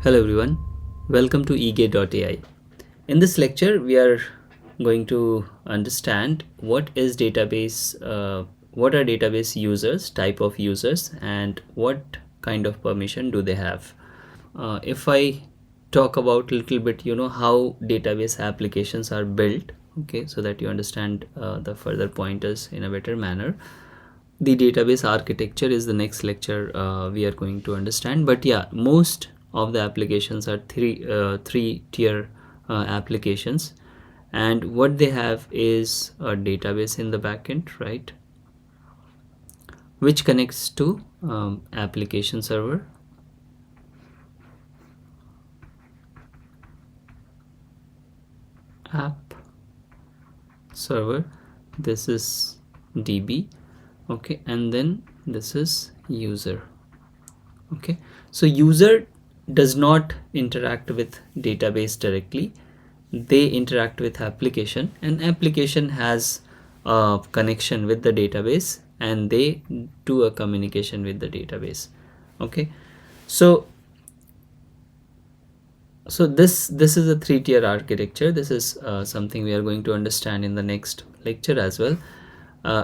Hello everyone, welcome to eGATE.ai. In this lecture, we are going to understand what are database users, type of users, and what kind of permission do they have. If I talk about a little bit, how database applications are built, okay, so that you understand the further pointers in a better manner. The database architecture is the next lecture we are going to understand, but yeah, most of the applications are three tier applications, and what they have is a database in the backend, right, which connects to application server, app server, this is DB, okay, and then this is user. Okay, so user does not interact with database directly, they interact with application, and application has a connection with the database and they do a communication with the database. Okay, so this is a three-tier architecture. This is something we are going to understand in the next lecture as well.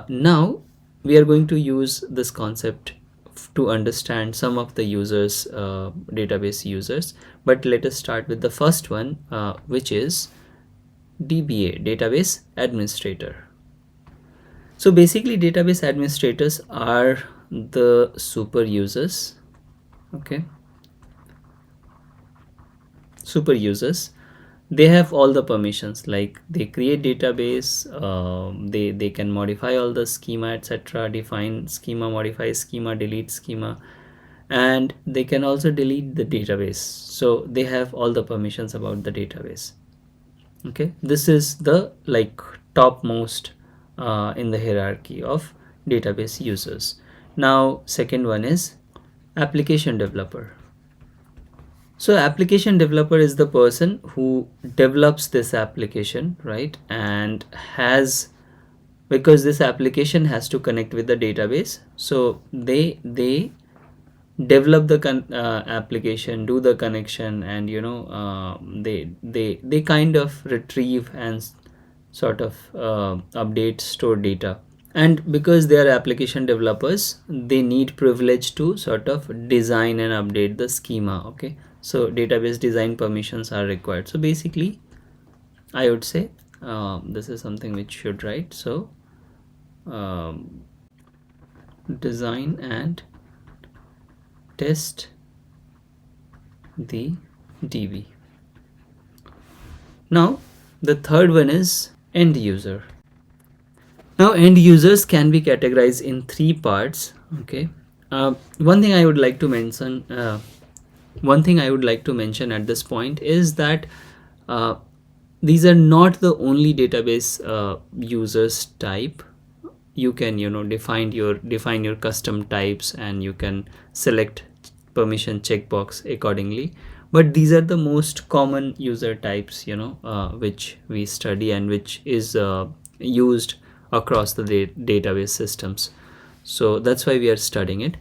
Now we are going to use this concept to understand some of the users, database users, but let us start with the first one, which is DBA, database administrator. So basically database administrators are the super users, okay, super users. They have all the permissions, like they create database, they can modify all the schema, etc., define schema, modify schema, delete schema, and they can also delete the database. So they have all the permissions about the database. Okay, this is the topmost in the hierarchy of database users. Now second one is application developer. So application developer is the person who develops this application, right? And because this application has to connect with the database, so they develop the application, do the connection, and they kind of retrieve and sort of update, store data. And because they are application developers, they need privilege to sort of design and update the schema. Okay, so database design permissions are required. So basically I would say this is something which should write. So design and test the DB. Now the third one is end user. Now end users can be categorized in three parts. Okay, one thing I would like to mention at this point is that these are not the only database users type. You can define your custom types, and you can select permission checkbox accordingly, but these are the most common user types which we study and which is used across the database systems. So that's why we are studying it.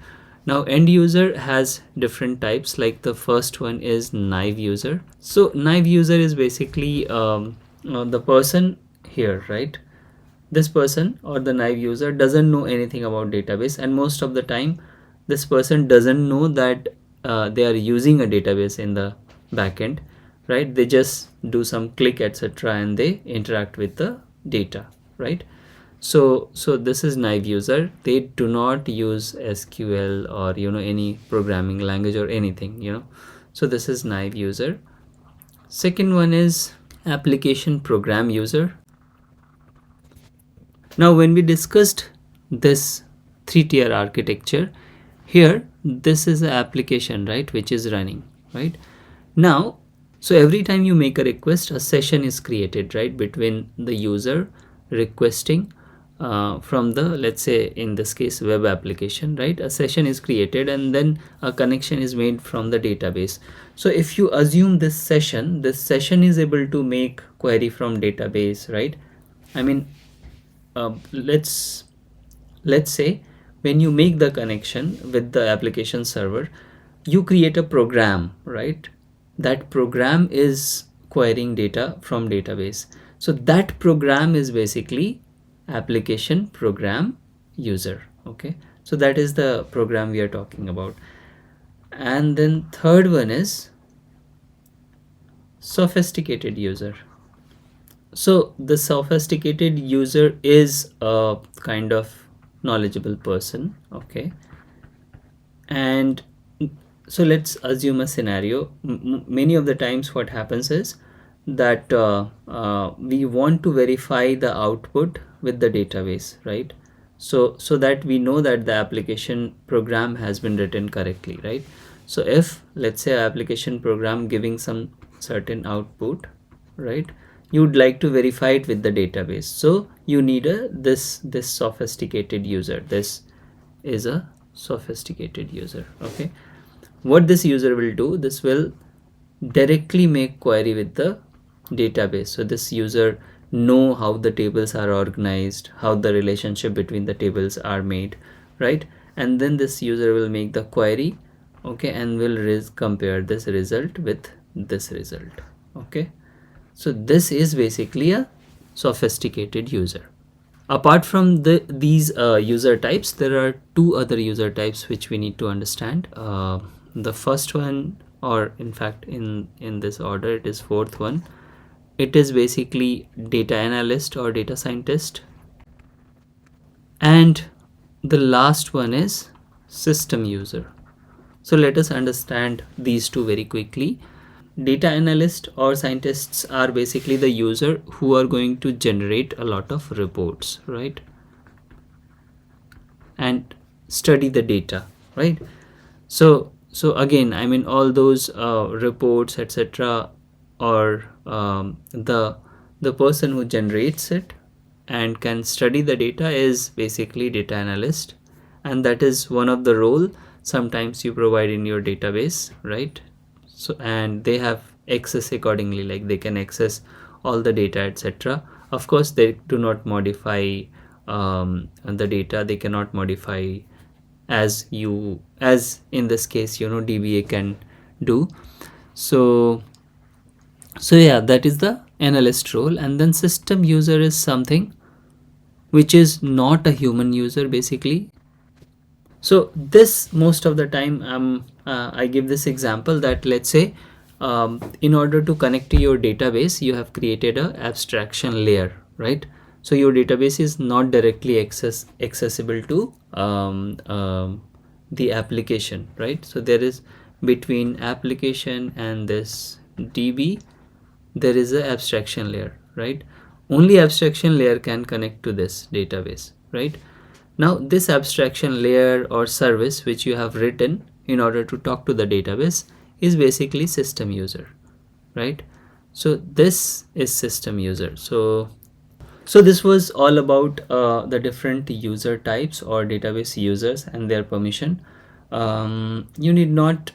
Now end user has different types, like the first one is naive user. So naive user is basically the person here, right? This person or the naive user doesn't know anything about database, and most of the time this person doesn't know that they are using a database in the backend, right? They just do some click, etc., and they interact with the data, right? So this is naive user. They do not use SQL or any programming language or anything. So this is naive user. Second one is application program user. Now when we discussed this three-tier architecture, here this is the application, right, which is running, right? Now so every time you make a request, a session is created, right, between the user requesting from the, let's say in this case, web application, right? A session is created and then a connection is made from the database. So if you assume this session is able to make query from database, right? I mean, let's say when you make the connection with the application server, you create a program, right? that program is querying data from database. So that program is basically application program user. Okay, so that is the program we are talking about. And then third one is sophisticated user. So the sophisticated user is a kind of knowledgeable person. Okay, and so let's assume a scenario. Many of the times what happens is that we want to verify the output with the database, right? So that we know that the application program has been written correctly, right? So if let's say application program giving some certain output, right, you would like to verify it with the database. So you need a this sophisticated user. This is a sophisticated user. Okay, what this user will do, this will directly make query with the database. So this user know how the tables are organized, how the relationship between the tables are made, right? And then this user will make the query, okay, and will compare this result with this result. Okay, so this is basically a sophisticated user. Apart from these user types, there are two other user types which we need to understand. The first one, or in fact in this order, it is fourth one. It is basically data analyst or data scientist. And the last one is system user. So let us understand these two very quickly. Data analyst or scientists are basically the user who are going to generate a lot of reports, right, and study the data, right? So again, I mean, all those reports, etc., or the person who generates it and can study the data is basically data analyst, and that is one of the role sometimes you provide in your database, right? So and they have access accordingly, like they can access all the data, etc. Of course they do not modify the data. They cannot modify as in this case, DBA can do. So yeah, that is the analyst role. And then system user is something which is not a human user basically. So this, most of the time, I give this example that let's say in order to connect to your database, you have created a abstraction layer, right? So your database is not directly accessible to the application, right? So there is between application and this DB, there is a abstraction layer, right? Only abstraction layer can connect to this database, right? Now this abstraction layer or service which you have written in order to talk to the database is basically system user, right? So this is system user. So this was all about the different user types or database users and their permission. You need not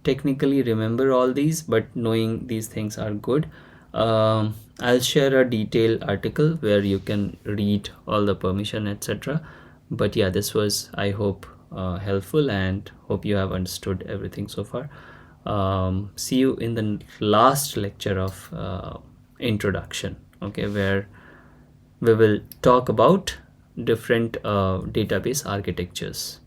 technically remember all these, but knowing these things are good. I'll share a detailed article where you can read all the permission, etc. But yeah, this was, I hope, helpful, and hope you have understood everything so far. See you in the last lecture of introduction, okay, where we will talk about different database architectures.